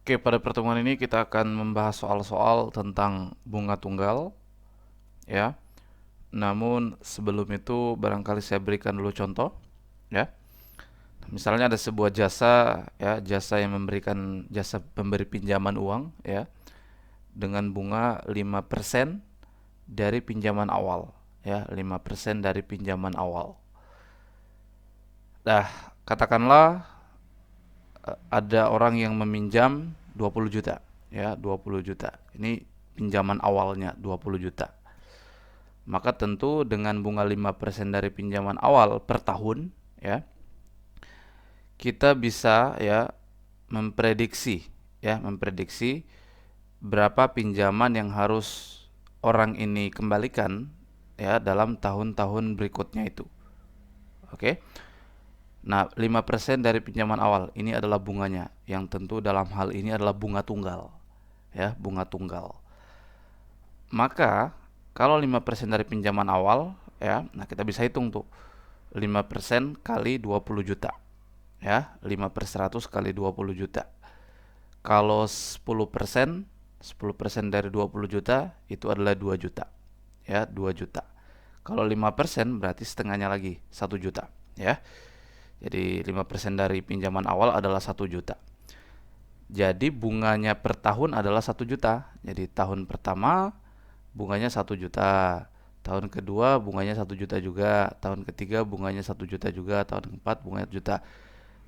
Oke, pada pertemuan ini kita akan membahas soal-soal tentang bunga tunggal, ya. Namun sebelum itu barangkali saya berikan dulu contoh, ya. Misalnya ada sebuah jasa, ya, jasa yang memberikan jasa pemberi pinjaman uang, ya, dengan bunga 5% dari pinjaman awal, ya, 5% dari pinjaman awal. Nah, katakanlah ada orang yang meminjam 20 juta, ya, 20 juta. Ini pinjaman awalnya 20 juta. Maka tentu dengan bunga 5% dari pinjaman awal per tahun, ya, kita bisa, ya, memprediksi berapa pinjaman yang harus orang ini kembalikan, ya, dalam tahun-tahun berikutnya itu. Oke. Nah, 5% dari pinjaman awal ini adalah bunganya, yang tentu dalam hal ini adalah bunga tunggal, ya, bunga tunggal. Maka kalau 5% dari pinjaman awal, ya, nah kita bisa hitung tuh 5% kali 20 juta, ya, 5 per 100 kali 20 juta. Kalau 10% dari 20 juta itu adalah 2 juta, ya, 2 juta. Kalau 5% berarti setengahnya lagi 1 juta, ya. Jadi 5% dari pinjaman awal adalah 1 juta. Jadi bunganya per tahun adalah 1 juta. Jadi tahun pertama bunganya 1 juta, tahun kedua bunganya 1 juta juga, tahun ketiga bunganya 1 juta juga, tahun keempat bunganya 1 juta.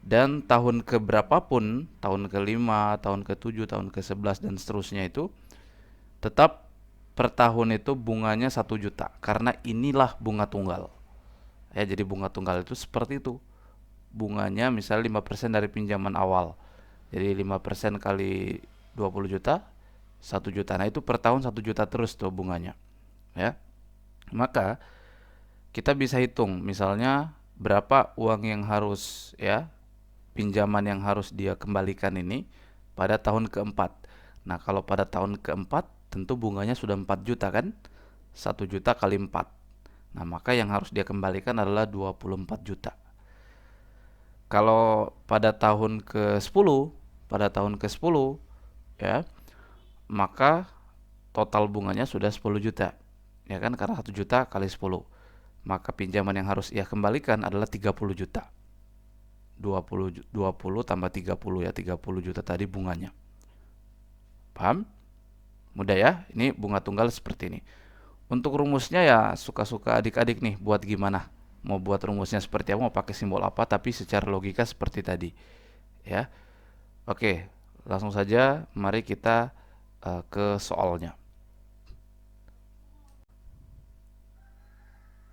Dan tahun keberapapun, tahun kelima, tahun ketujuh, tahun ke-11 dan seterusnya itu tetap per tahun itu bunganya 1 juta karena inilah bunga tunggal. Ya, jadi bunga tunggal itu seperti itu. Bunganya misalnya 5% dari pinjaman awal. Jadi 5% kali 20 juta, 1 juta. Nah, itu per tahun 1 juta terus tuh bunganya, ya. Maka kita bisa hitung misalnya berapa uang yang harus, ya, pinjaman yang harus dia kembalikan ini pada tahun keempat. Nah, kalau pada tahun keempat tentu bunganya sudah 4 juta kan? 1 juta kali 4. Nah, maka yang harus dia kembalikan adalah 24 juta. Kalau pada tahun ke-10, ya, maka total bunganya sudah 10 juta. Ya kan? Karena 1 juta kali 10. Maka pinjaman yang harus ia kembalikan adalah 30 juta. 20 tambah 30, ya, 30 juta tadi bunganya. Paham? Mudah ya? Ini bunga tunggal seperti ini. Untuk rumusnya ya suka-suka adik-adik nih buat gimana. Mau buat rumusnya seperti apa, mau pakai simbol apa, tapi secara logika seperti tadi, ya. Oke, langsung saja mari kita ke soalnya.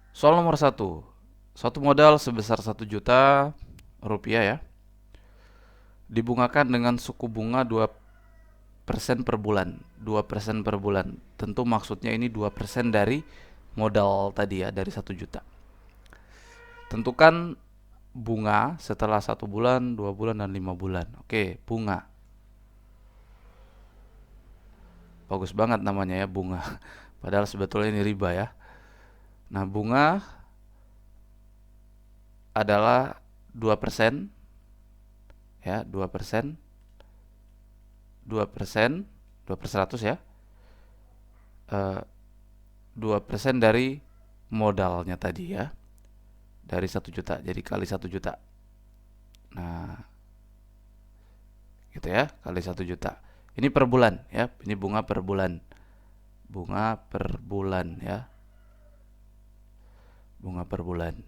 Soal nomor satu. Suatu modal sebesar 1 juta rupiah, ya, dibungakan dengan suku bunga 2% per bulan. 2% per bulan. Tentu maksudnya ini 2% dari modal tadi, ya, dari 1 juta. Tentukan bunga setelah 1 bulan, 2 bulan, dan 5 bulan. Oke, bunga. Bagus banget namanya, ya, bunga. Padahal sebetulnya ini riba, ya. Nah, bunga adalah 2%, ya, 2%, 2%, 2 per 100, ya. Eh, 2% dari modalnya tadi, ya. Dari 1 juta, jadi kali 1 juta. Nah, gitu ya, kali 1 juta. Ini per bulan, ya. Ini bunga per bulan. Bunga per bulan, ya. Bunga per bulan.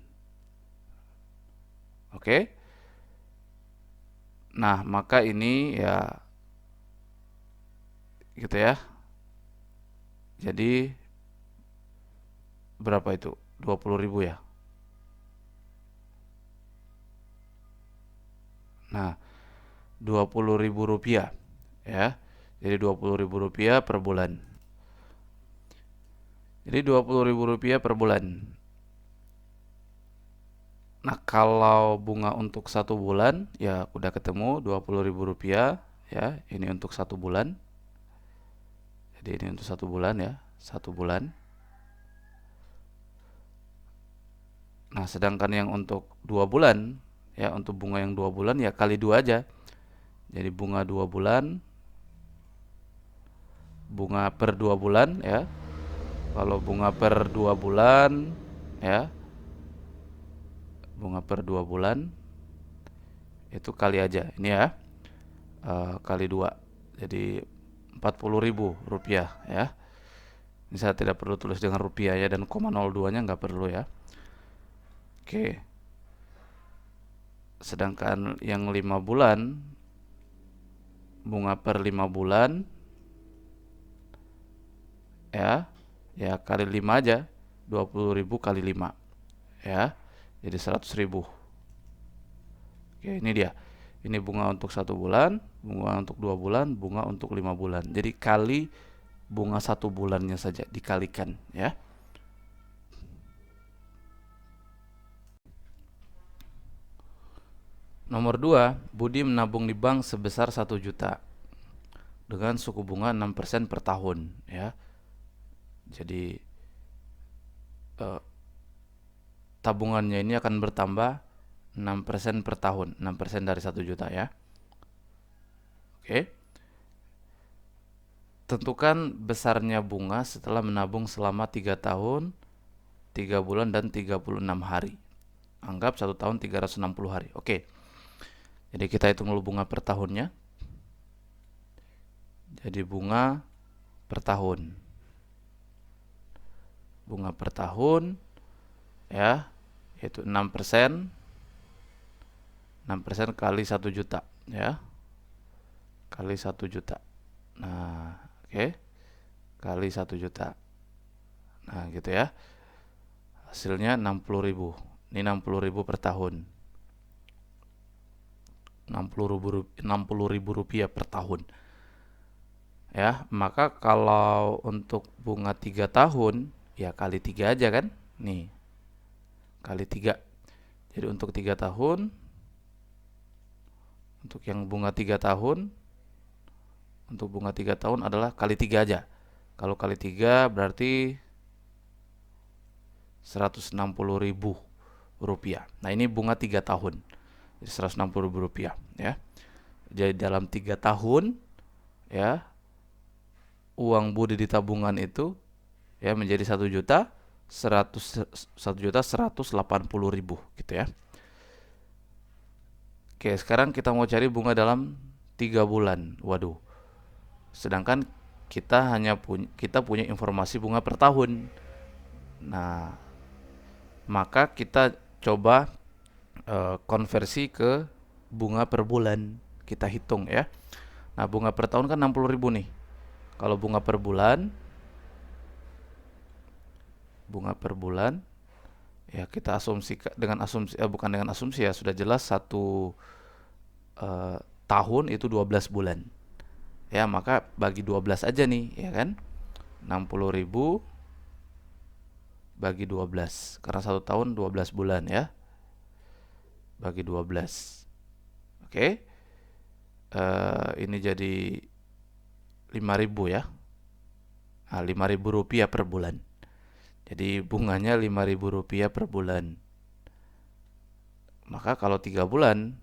Oke. Nah, maka ini ya gitu ya. Jadi berapa itu? 20.000, ya. Nah, 20.000 rupiah, ya. Jadi 20.000 rupiah per bulan. Jadi 20.000 rupiah per bulan. Nah, kalau bunga untuk 1 bulan, ya udah ketemu 20.000 rupiah, ya. Ini untuk 1 bulan. Jadi ini untuk 1 bulan, ya, 1 bulan. Nah, sedangkan yang untuk 2 bulan, ya, untuk bunga yang 2 bulan ya kali 2 aja. Jadi bunga 2 bulan, bunga per 2 bulan ya. Kalau bunga per 2 bulan ya, bunga per 2 bulan itu kali aja ini ya, kali 2, jadi 40.000 rupiah ya. Ini saya tidak perlu tulis dengan rupiah ya, dan 0,02 nya nggak perlu ya. Oke, sedangkan yang 5 bulan, bunga per 5 bulan ya, ya kali 5 aja, 20.000 kali 5 ya, jadi 100.000. Oke, ini dia. Ini bunga untuk 1 bulan, bunga untuk 2 bulan, bunga untuk 5 bulan. Jadi kali bunga 1 bulannya saja, dikalikan ya. Nomor 2, Budi menabung di bank sebesar 1 juta dengan suku bunga 6% per tahun ya. Jadi tabungannya ini akan bertambah 6% per tahun, 6% dari 1 juta ya. Oke. Tentukan besarnya bunga setelah menabung selama 3 tahun, 3 bulan, dan 36 hari. Anggap 1 tahun 360 hari. Oke. Jadi kita hitung dulu bunga per tahunnya. Jadi bunga per tahun. Bunga per tahun ya, yaitu 6%. 6% kali 1 juta ya. Kali 1 juta. Nah, oke. Kali 1 juta. Nah, gitu ya. Hasilnya 60.000. Ini 60.000 per tahun. 60.000 rupiah per tahun. Ya, maka kalau untuk bunga 3 tahun, ya kali 3 aja kan? Nih. Kali 3. Jadi untuk 3 tahun, untuk yang bunga 3 tahun, untuk bunga 3 tahun adalah kali 3 aja. Kalau kali 3 berarti 160.000 rupiah. Nah, ini bunga 3 tahun. Jadi 160.000 rupiah ya. Jadi dalam 3 tahun ya, uang Budi di tabungan itu ya menjadi 1 juta 1.180.000 gitu ya. Oke, sekarang kita mau cari bunga dalam 3 bulan. Waduh. Sedangkan kita punya informasi bunga per tahun. Nah, maka kita coba konversi ke bunga per bulan. Kita hitung ya. Nah, bunga per tahun kan 60.000 nih. Kalau bunga per bulan ya kita asumsi dengan asumsi bukan dengan asumsi ya, sudah jelas 1 tahun itu 12 bulan. Ya, maka bagi 12 aja nih, ya kan? 60.000 bagi 12. Karena 1 tahun 12 bulan ya. Bagi 12. Oke. Ini jadi 5.000 ya. Nah, 5.000 rupiah per bulan. Jadi bunganya 5.000 rupiah per bulan. Maka kalau 3 bulan,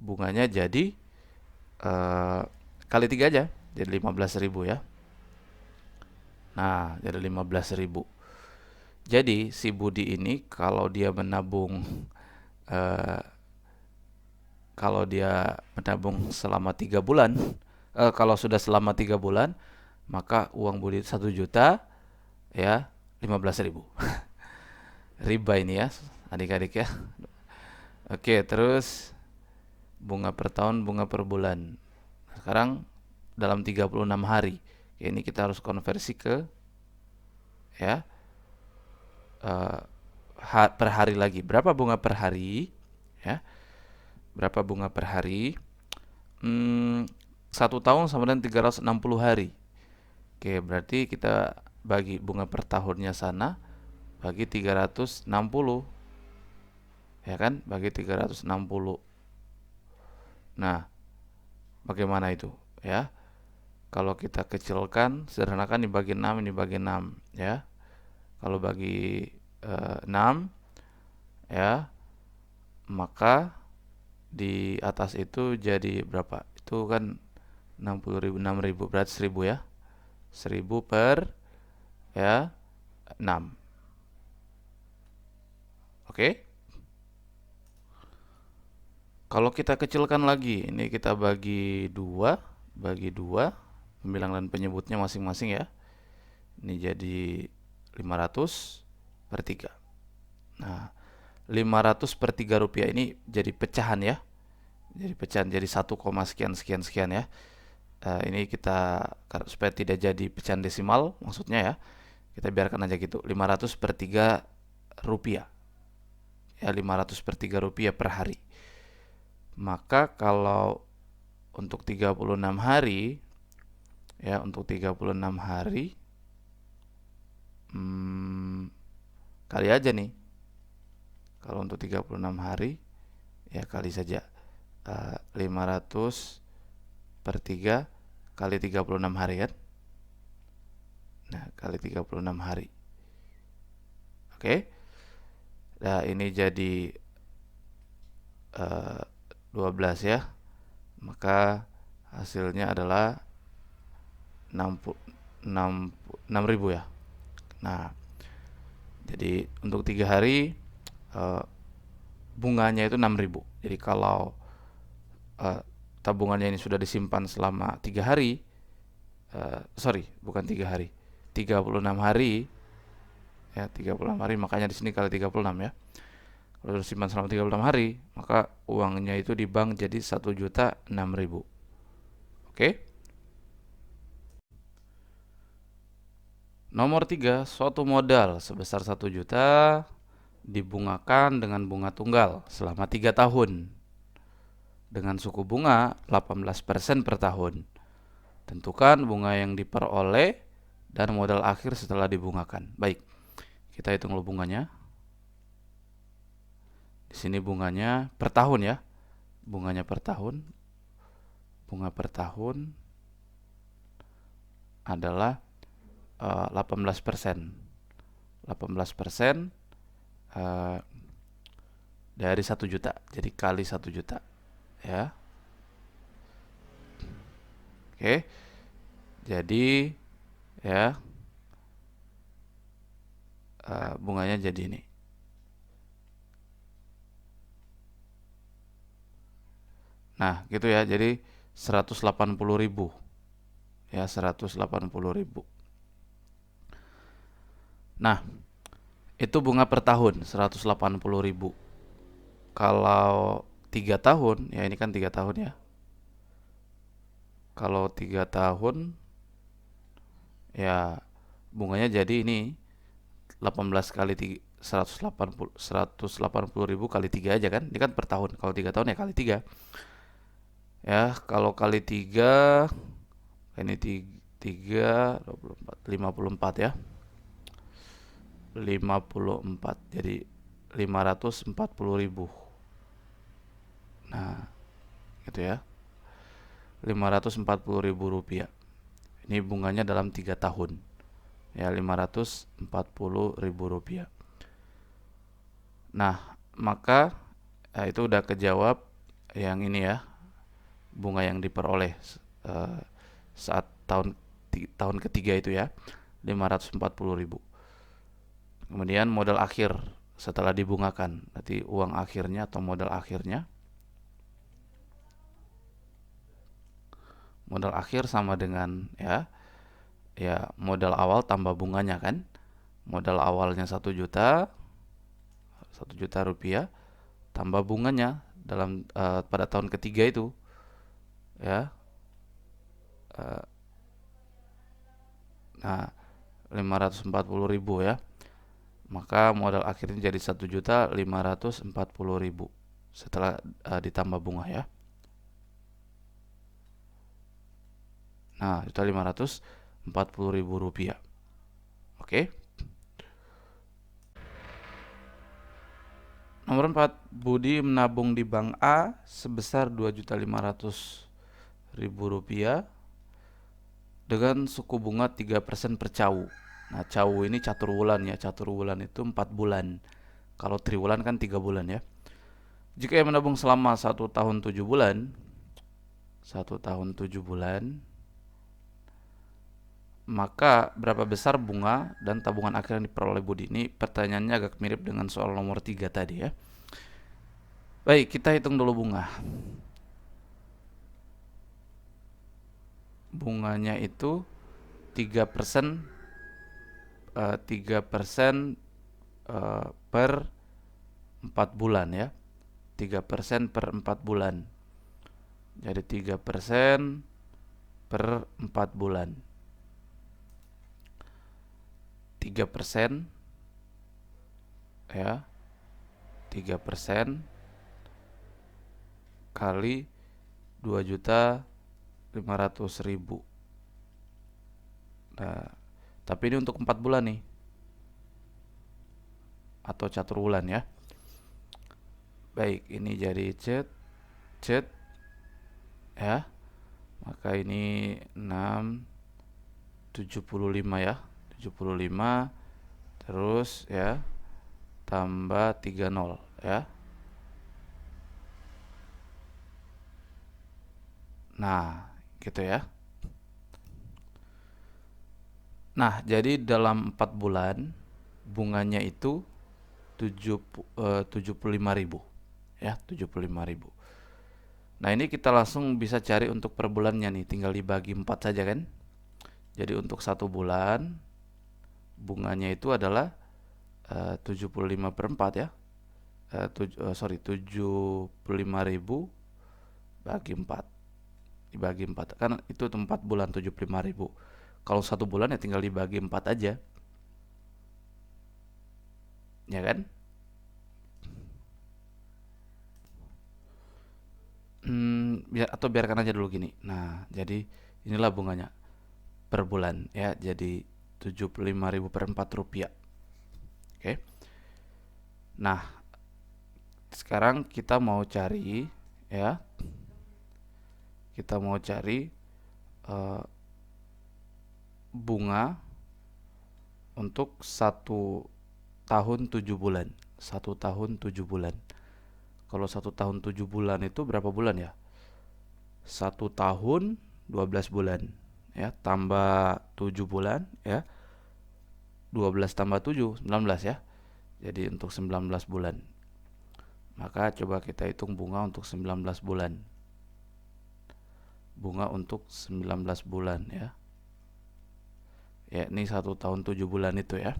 bunganya jadi kali 3 aja, jadi 15.000 ya. Nah, jadi 15.000. Jadi si Budi ini kalau dia menabung selama 3 bulan, kalau sudah selama 3 bulan, maka uang Budi 1 juta ya, 15.000. Riba ini ya, adik-adik ya. Oke, terus bunga per tahun, bunga per bulan. Sekarang dalam 36 hari. Ya, ini kita harus konversi ke ya per hari lagi. Berapa bunga per hari? Ya. Berapa bunga per hari? 1 tahun sama dengan 360 hari. Oke, berarti kita bagi bunga per tahunnya sana bagi 360. Ya kan? Bagi 360. Nah, bagaimana itu? Ya. Kalau kita kecilkan, sederhanakan dibagi 6, ini bagi 6 ya. Kalau bagi 6 ya, maka di atas itu jadi berapa? Itu kan 60.000, 6.000 berarti 1.000 ya. 1.000 per ya 6. Oke. Kalau kita kecilkan lagi, ini kita bagi dua pembilang dan penyebutnya masing-masing ya. Ini jadi 500 per 3. Nah, 500 per 3 rupiah ini jadi pecahan ya. Jadi pecahan jadi 1, sekian sekian sekian ya. Ini kita supaya tidak jadi pecahan desimal maksudnya ya. Kita biarkan aja gitu. 500 per 3 rupiah. Ya, 500 per 3 rupiah per hari. Maka kalau untuk 36 hari ya, untuk 36 hari kali aja nih. Kalau untuk 36 hari ya kali saja 500 per 3 kali 36 hari kan. Nah, kali 36 hari. Oke. Nah, ini jadi 12 ya. Maka hasilnya adalah 6.000 ya. Nah, jadi untuk 3 hari bunganya itu 6.000. Jadi kalau tabungannya ini sudah disimpan selama 3 hari, bukan 3 hari, 36 hari ya, 36 hari, makanya di sini kali 36 ya. Kalau sudah disimpan selama 36 hari, maka uangnya itu di bank jadi 1.006.000. Oke. Nomor 3, suatu modal sebesar 1 juta dibungakan dengan bunga tunggal selama 3 tahun dengan suku bunga 18% per tahun. Tentukan bunga yang diperoleh dan modal akhir setelah dibungakan. Baik, kita hitung dulu bunganya. Di sini bunganya per tahun ya. Bunganya per tahun. Bunga per tahun adalah 18%. 18% dari 1 juta. Jadi kali 1 juta ya. Oke. Jadi ya bunganya jadi ini. Nah, gitu ya. Jadi 180.000. Ya, 180.000. Nah, itu bunga per tahun 180.000. Kalau 3 tahun, ya ini kan 3 tahun ya. Kalau 3 tahun ya bunganya jadi ini 18 kali 180.000 kali 3 aja kan. Ini kan per tahun. Kalau 3 tahun ya kali 3. Ya, kalau kali 3 ini 3 24 54 ya. 54 jadi 540.000. Nah, gitu ya. 540.000 rupiah. Ini bunganya dalam 3 tahun. Ya, 540.000 rupiah. Nah, maka itu udah kejawab yang ini ya. Bunga yang diperoleh saat tahun ketiga itu ya. 540.000. Kemudian modal akhir setelah dibungakan, berarti uang akhirnya atau modal akhirnya. Modal akhir sama dengan ya modal awal tambah bunganya kan. Modal awalnya 1 juta, 1 juta rupiah tambah bunganya dalam pada tahun ketiga itu ya. Nah, 540.000 ya. Maka modal akhirnya jadi 1.540.000 setelah ditambah bunga ya. Nah, itu 540.000 rupiah. Oke. Nomor 4, Budi menabung di bank A sebesar 2.500.000 rupiah dengan suku bunga 3% per cawu. Nah, cawu ini catur wulan ya. Catur wulan itu 4 bulan. Kalau triwulan kan 3 bulan ya. Jika ia menabung selama 1 tahun 7 bulan, 1 tahun 7 bulan, maka berapa besar bunga dan tabungan akhir yang diperoleh Budi? Ini pertanyaannya agak mirip dengan soal nomor 3 tadi ya. Baik, kita hitung dulu bunga. Bunganya itu 3%, 3% per 4 bulan ya. 3% per 4 bulan. Jadi 3% per 4 bulan. 3% ya. 3% kali 2.500.000. Nah, tapi ini untuk 4 bulan nih. Atau catur bulan ya. Baik, ini jadi cet ya. Maka ini 675 ya. 75 terus ya tambah 30 ya. Nah, gitu ya. Nah, jadi dalam 4 bulan bunganya itu 75.000 ya, 75.000. Nah, ini kita langsung bisa cari untuk per bulannya nih, tinggal dibagi 4 saja kan. Jadi untuk 1 bulan bunganya itu adalah 75 per 4 ya. 75.000 bagi 4. Dibagi 4. Kan itu 4 bulan 75.000. Kalau 1 bulan ya tinggal dibagi 4 aja. Ya kan? Biarkan aja dulu gini. Nah, jadi inilah bunganya per bulan ya. Jadi 75.000 per 4 rupiah. Oke. Nah, sekarang kita mau cari ya. Kita mau cari bunga untuk 1 tahun 7 bulan. 1 tahun 7 bulan. Kalau 1 tahun 7 bulan itu berapa bulan ya? 1 tahun 12 bulan ya, tambah 7 bulan ya. 12 tambah 7 19 ya. Jadi untuk 19 bulan. Maka coba kita hitung bunga untuk 19 bulan. Bunga untuk 19 bulan ya. Ya, ini 1 tahun 7 bulan itu ya.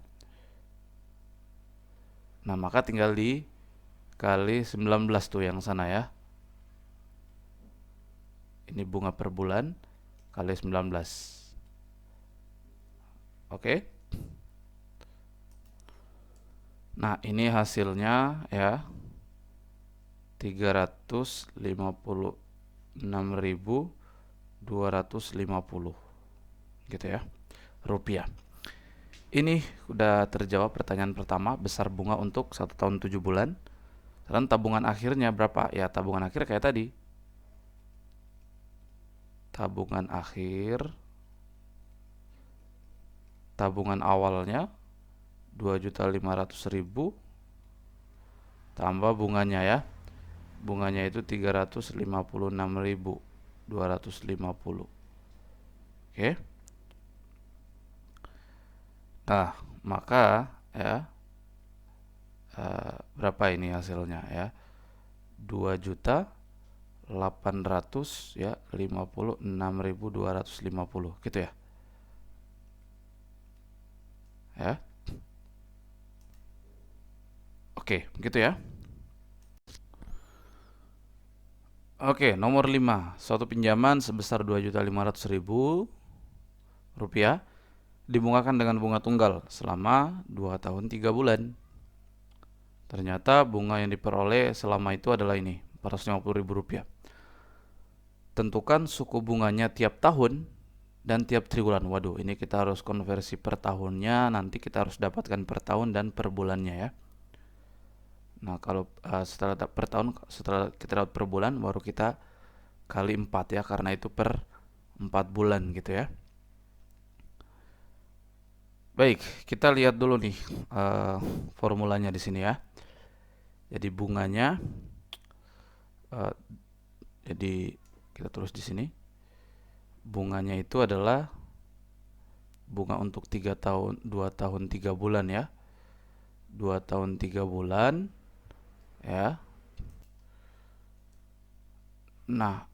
Nah, maka tinggal dikali 19 tuh yang sana ya. Ini bunga per bulan kali 19. Oke. Nah, ini hasilnya ya 356.250 gitu ya, rupiah. Ini udah terjawab pertanyaan pertama, besar bunga untuk 1 tahun 7 bulan. Dan tabungan akhirnya berapa? Ya, tabungan akhir kayak tadi. Tabungan akhir, tabungan awalnya 2.500.000 tambah bunganya ya. Bunganya itu 356.250. Oke. Nah, maka ya berapa ini hasilnya ya? 2.800 ya 56.250 gitu ya. Ya. Oke, gitu ya. Oke, nomor 5. Suatu pinjaman sebesar 2.500.000 rupiah dibungakan dengan bunga tunggal selama 2 tahun 3 bulan. Ternyata bunga yang diperoleh selama itu adalah ini, 450.000 rupiah. Tentukan suku bunganya tiap tahun dan tiap triwulan. Waduh, ini kita harus konversi per tahunnya, nanti kita harus dapatkan per tahun dan per bulannya ya. Nah, kalau setelah per tahun, setelah kita dapat per bulan, baru kita kali 4 ya, karena itu per 4 bulan gitu ya. Baik, kita lihat dulu nih formulanya di sini ya. Jadi bunganya Uh, jadi kita tulis di sini. Bunganya itu adalah bunga untuk 3 tahun, 2 tahun 3 bulan ya. 2 tahun 3 bulan ya. Nah,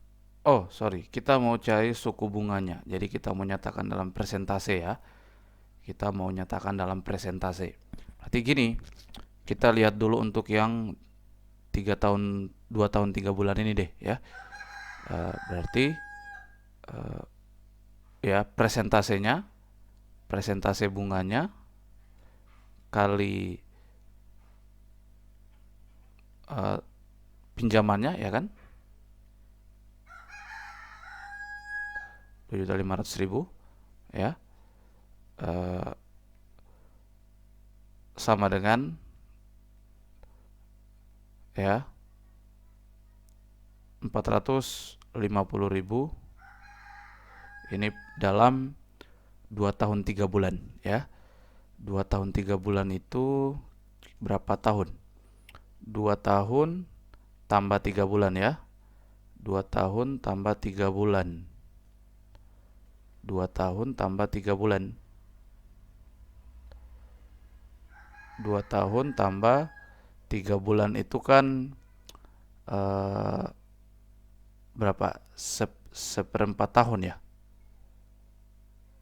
oh sorry, kita mau cari suku bunganya. Jadi kita mau nyatakan dalam persentase ya. Kita mau nyatakan dalam persentase. Berarti gini, kita lihat dulu untuk yang 3 tahun 2 tahun 3 bulan ini deh ya. Berarti ya presentasenya, presentase bunganya kali pinjamannya ya kan, 2.500.000 ya, sama dengan ya 450.000 ini dalam 2 tahun 3 bulan ya. 2 tahun 3 bulan itu berapa tahun? 2 tahun tambah 3 bulan ya. 2 tahun tambah 3 bulan. 2 tahun tambah 3 bulan. 2 tahun tambah 3 bulan itu kan berapa? Seperempat tahun ya.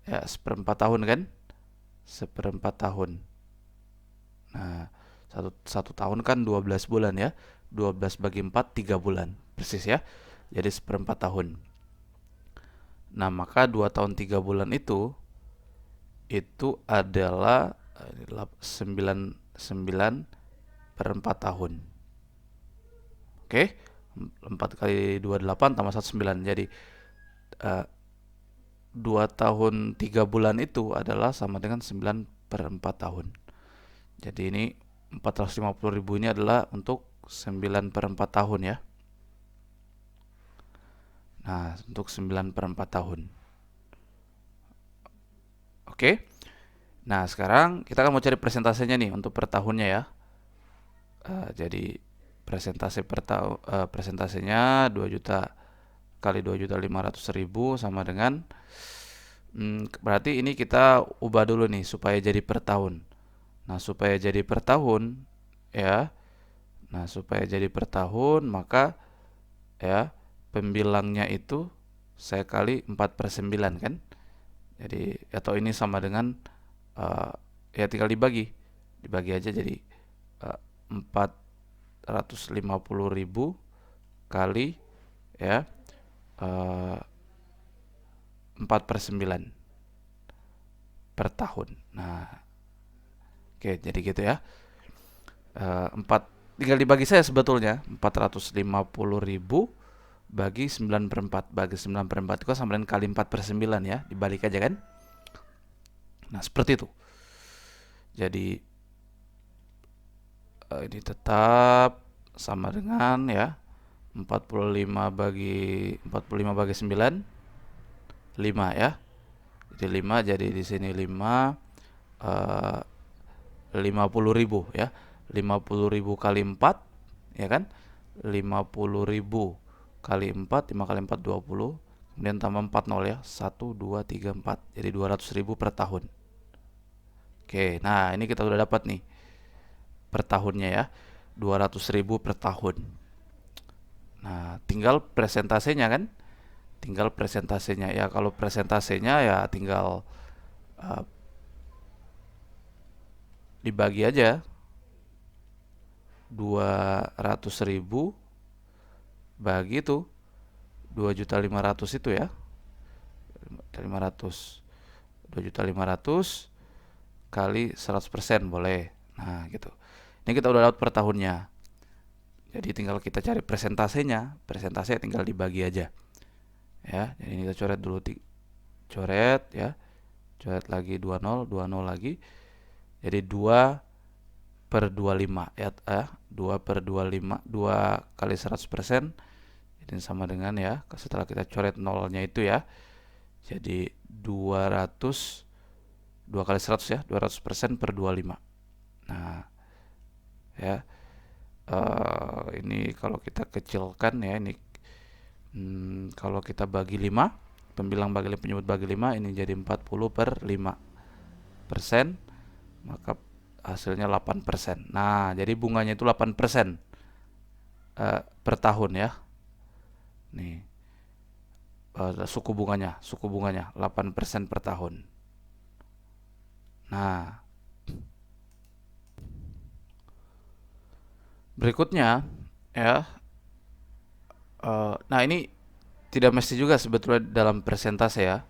Ya, seperempat tahun kan? Seperempat tahun. Nah, satu tahun kan 12 bulan ya. 12 bagi 4, 3 bulan. Persis ya. Jadi seperempat tahun. Nah, maka 2 tahun 3 bulan itu adalah 9 per 4 tahun. Oke? 4 kali 2 8 tambah 1 9. Jadi 2 tahun 3 bulan itu adalah sama dengan 9 per 4 tahun. Jadi ini 450.000 ini adalah untuk 9 per 4 tahun ya. Nah, untuk 9 per 4 tahun. Oke. Nah, sekarang kita kan mau cari persentasenya nih untuk per tahunnya ya. Jadi persentasenya 2 juta kali 2.500.000 sama dengan berarti ini kita ubah dulu nih supaya jadi per tahun. Nah, supaya jadi per tahun ya. Nah, supaya jadi per tahun maka ya pembilangnya itu saya kali 4/9 kan. Jadi atau ini sama dengan ya tinggal dibagi aja jadi 450.000 kali ya 4/9 per tahun. Nah, oke jadi gitu ya. 4 tinggal dibagi saya sebetulnya 450.000 bagi 9/4 bagi 9/4 itu sama dengan kali 4/9 ya, dibalik aja kan. Nah seperti itu. Jadi ini tetap sama dengan ya 45 bagi 9 5 ya. Jadi 5 jadi di sini 5 50.000 ya. 50.000 kali 4 ya kan. 50.000 kali 4 5 kali 4 20 kemudian tambah 4 nol ya 1 2 3 4 jadi 200.000 per tahun. Oke, nah ini kita udah dapat nih per tahunnya ya 200.000 per tahun. Nah tinggal presentasenya kan, tinggal presentasenya ya. Kalau presentasenya ya tinggal dibagi aja 200.000 bagi itu 2.500.000 itu ya 500 2.500.000 kali 100% boleh. Nah gitu. Ini kita udah dapat per tahunnya. Jadi tinggal kita cari presentasenya. Presentasinya tinggal dibagi aja. Ya, jadi ini kita coret dulu coret ya. Coret lagi 20 lagi. Jadi 2 per 25 ya, 2 per 25 2 kali 100%. Jadi sama dengan ya, setelah kita coret nolnya itu ya. Jadi 200 kali 100 ya, 200% per 25. Nah, ya. Ini kalau kita kecilkan ya, ini kalau kita bagi 5, pembilang bagi 5, penyebut bagi 5, ini jadi 40/5%, maka hasilnya 8%. Nah, jadi bunganya itu 8% per tahun ya. Nih, suku bunganya 8% per tahun. Nah, berikutnya ya, nah ini tidak mesti juga sebetulnya dalam persentase ya.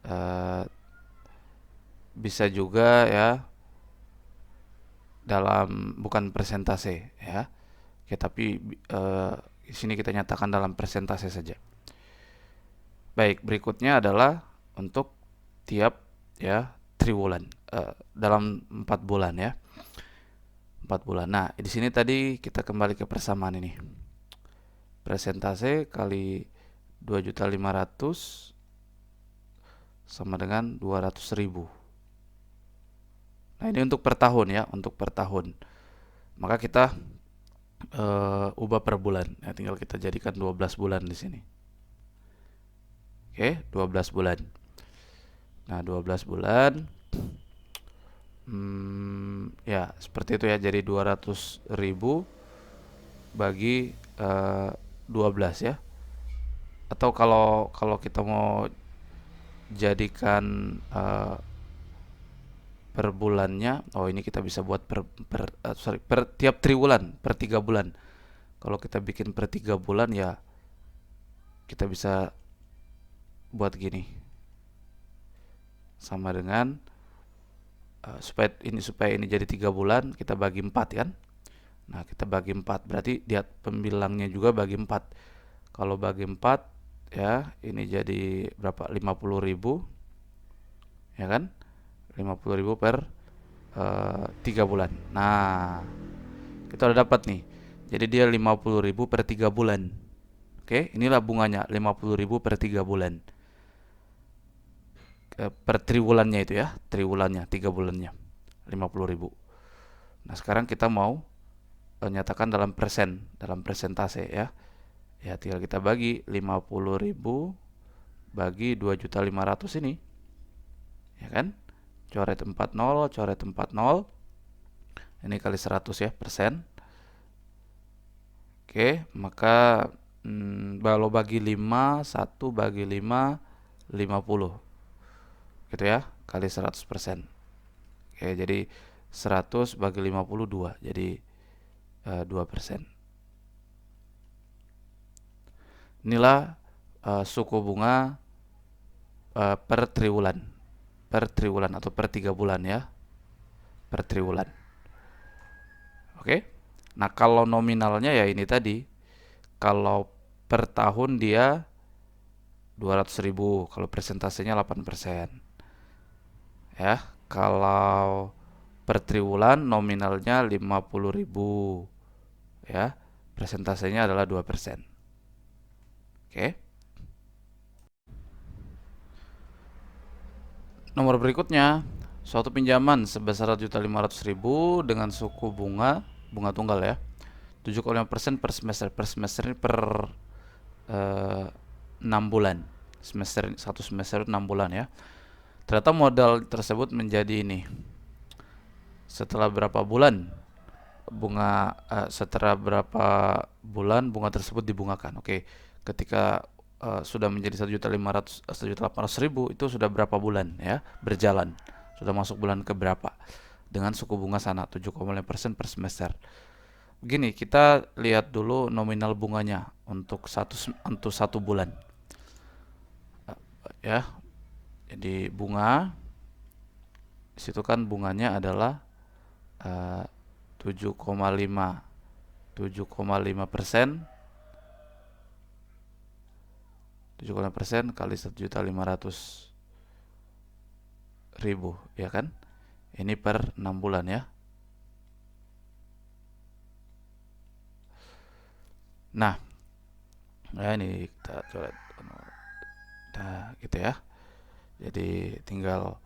Eh, Bisa juga ya dalam bukan persentase ya. Ya tapi di sini kita nyatakan dalam persentase saja. Baik, berikutnya adalah untuk tiap ya triwulan dalam 4 bulan ya. 4 bulan. Nah, di sini tadi kita kembali ke persamaan ini. Persentase kali 2.500.000 sama dengan 200.000. Nah, ini untuk per tahun ya, untuk per tahun. Maka kita ubah per bulan. Ya, tinggal kita jadikan 12 bulan di sini. Oke, 12 bulan. Nah, 12 bulan. Ya, seperti itu ya. Jadi 200.000 bagi 12 ya. Atau kalau kalau kita mau jadikan per bulannya, oh ini kita bisa buat per tiap triwulan, per 3 bulan. Kalau kita bikin per 3 bulan ya kita bisa buat gini. Sama dengan supaya ini jadi 3 bulan, kita bagi 4 kan. Nah, kita bagi 4 berarti dia pembilangnya juga bagi 4. Kalau bagi 4 ya, ini jadi berapa? 50.000 ya kan? 50.000 per 3 bulan. Nah, kita udah dapat nih. Jadi dia 50.000 per 3 bulan. Oke, inilah bunganya 50.000 per 3 bulan. Per triwulannya itu ya, triwulannya, 3 bulannya 50.000. Nah, sekarang kita mau nyatakan dalam persen, dalam persentase ya. Ya, tinggal kita bagi 50.000 bagi 2.500.000 ini. Ya kan? Coret 40, coret 40. Ini kali 100 ya, persen. Oke, maka kalau bagi 5, 1 bagi 5, 50. Gitu ya, kali 100%. Oke, jadi 100 bagi 50, 2. Jadi 2%. Inilah suku bunga per triwulan. Per triwulan atau per 3 bulan ya. Per triwulan. Oke. Nah, kalau nominalnya ya ini tadi. Kalau per tahun dia 200.000, kalau persentasenya 8%. Ya, kalau per triwulan nominalnya 50.000. Ya, persentasenya adalah 2%. Oke. Nomor berikutnya, suatu pinjaman sebesar 1.500.000 dengan suku bunga tunggal ya, 7,5% per semester. Per semester ini per 6 bulan. Satu semester 6 bulan ya. Ternyata modal tersebut menjadi ini. Setelah berapa bulan bunga tersebut dibungakan. Oke, ketika sudah menjadi 1.800.000 itu sudah berapa bulan ya berjalan, sudah masuk bulan ke berapa dengan suku bunga sana 7,5% per semester. Begini, kita lihat dulu nominal bunganya untuk satu bulan ya. Jadi bunga situ kan bunganya adalah 7,5 7,5%, 7,5% kali 1.500.000 ya kan. Ini per 6 bulan ya. Nah, ini kita coret. Nah, gitu ya. Jadi tinggal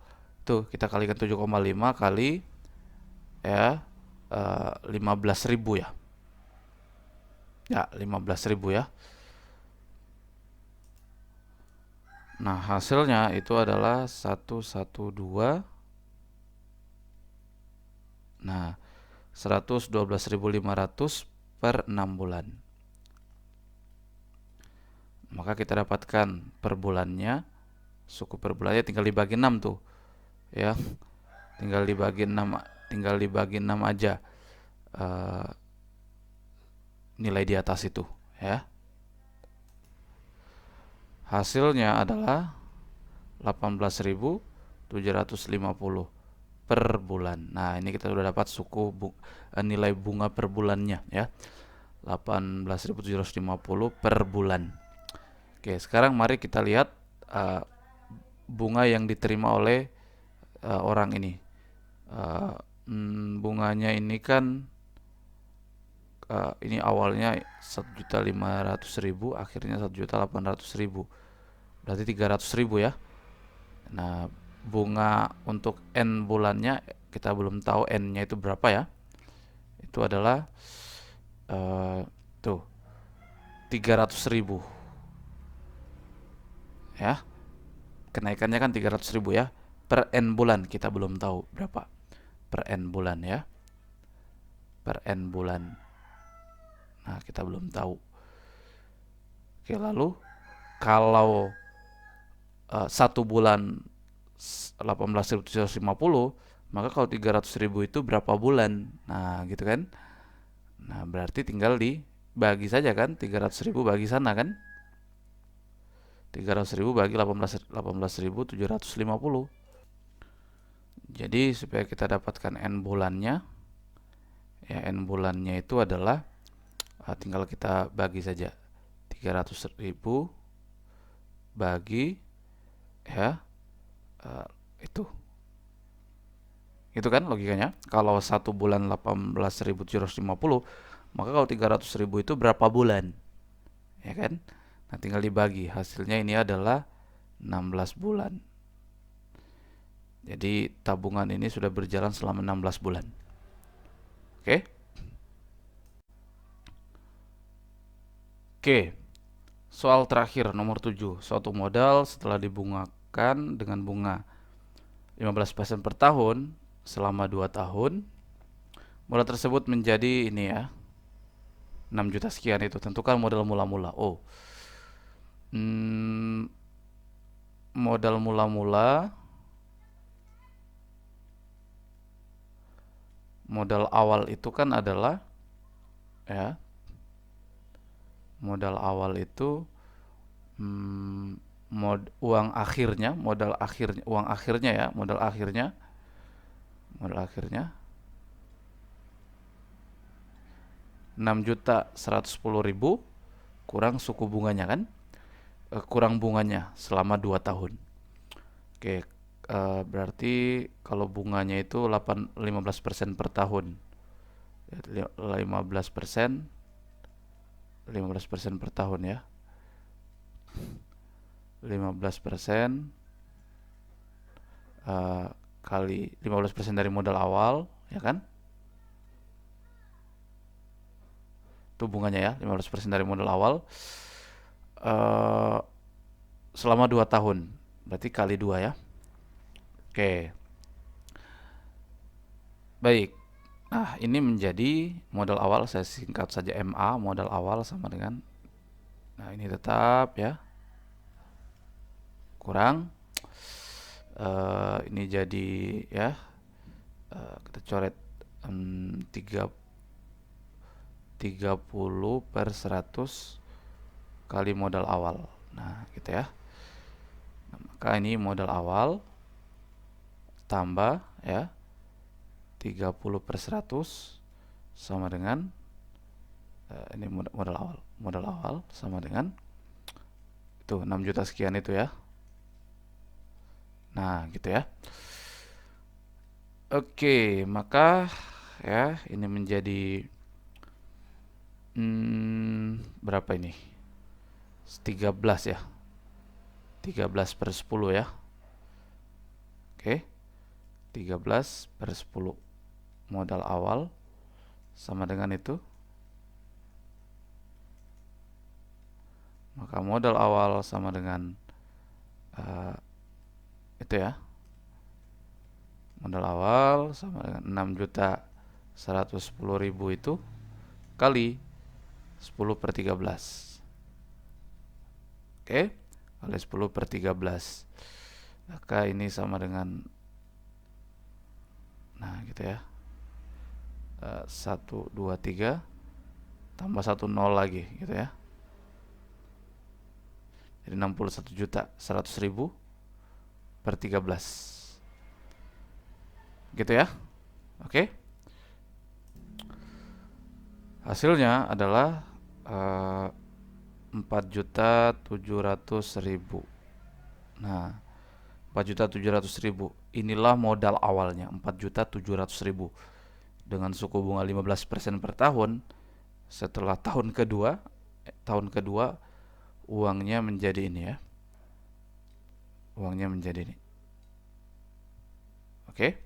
tuh kita kalikan 7,5 kali ya 15.000 ya. Ya, 15.000 ya. Nah, hasilnya itu adalah 112. Nah, 112.500 per 6 bulan. Maka kita dapatkan per bulannya, suku per bulannya tinggal dibagi 6 tuh. Ya, tinggal dibagi 6, aja uh, nilai di atas itu, ya. Hasilnya adalah 18.750 per bulan. Nah, ini kita sudah dapat nilai bunga per bulannya, ya. 18.750 per bulan. Oke, sekarang mari kita lihat bunga yang diterima oleh orang ini. Bunganya ini kan ini awalnya 1.500.000, akhirnya 1.800.000. Berarti 300.000 ya. Nah, bunga untuk N bulannya kita belum tahu N-nya itu berapa ya. Itu adalah tuh 300.000 ya. Kenaikannya kan 300.000 ya. Per N bulan kita belum tahu berapa. Per N bulan ya. Per N bulan. Nah, kita belum tahu. Oke, lalu kalau 1 bulan 18.750, maka kalau 300.000 itu berapa bulan? Nah, gitu kan. Nah, berarti tinggal dibagi saja kan, 300.000 bagi sana kan. 300.000 bagi 18.750. Jadi supaya kita dapatkan N bulannya, ya N bulannya itu adalah tinggal kita bagi saja 300.000 bagi ya itu kan logikanya. Kalau 1 bulan 18.750, maka kalau 300.000 itu berapa bulan, ya kan. Nah, tinggal dibagi, hasilnya ini adalah 16 bulan. Jadi tabungan ini sudah berjalan selama 16 bulan. Oke. Oke. Soal terakhir nomor 7. Suatu modal setelah dibungakan dengan bunga 15% per tahun selama 2 tahun. Modal tersebut menjadi ini ya, 6 juta sekian itu. Tentukan modal mula-mula. Modal mula-mula, modal awal itu kan adalah ya, modal awal itu uang akhirnya, uang akhirnya ya, modal akhirnya 6.110.000 kurang suku bunganya kan, kurang bunganya selama 2 tahun. Oke, berarti kalau bunganya itu 15% per tahun. 15% 15% per tahun ya. 15% kali 15% dari modal awal, ya kan? Itu bunganya ya, 15% dari modal awal selama 2 tahun. Berarti kali 2 ya. Oke. Baik. Nah, ini menjadi modal awal, saya singkat saja MA, modal awal sama dengan, nah ini tetap ya, kurang ini jadi ya, kita coret 30 per 100 kali modal awal. Nah, gitu ya. Nah, maka ini modal awal tambah ya 30 per 100 sama dengan ini modal awal sama dengan itu 6 juta sekian itu ya. Nah, gitu ya. Oke, maka ya ini menjadi berapa ini? 13 ya. 13 per 10 ya. Oke. 13 per 10 modal awal sama dengan itu Maka modal awal sama dengan itu ya. Modal awal sama dengan 6.110.000 itu kali 10/13. Oke, kali 10/13. Maka ini sama dengan, nah gitu ya, 1, 2, 3 tambah 1 0 lagi gitu ya. Jadi 61.100.000 per 13 gitu ya. Oke, hasilnya adalah 4.700.000. Nah, 4.700.000 inilah modal awalnya, 4.700.000 dengan suku bunga 15% per tahun. Setelah tahun kedua uangnya menjadi ini ya. Uangnya menjadi ini. Oke.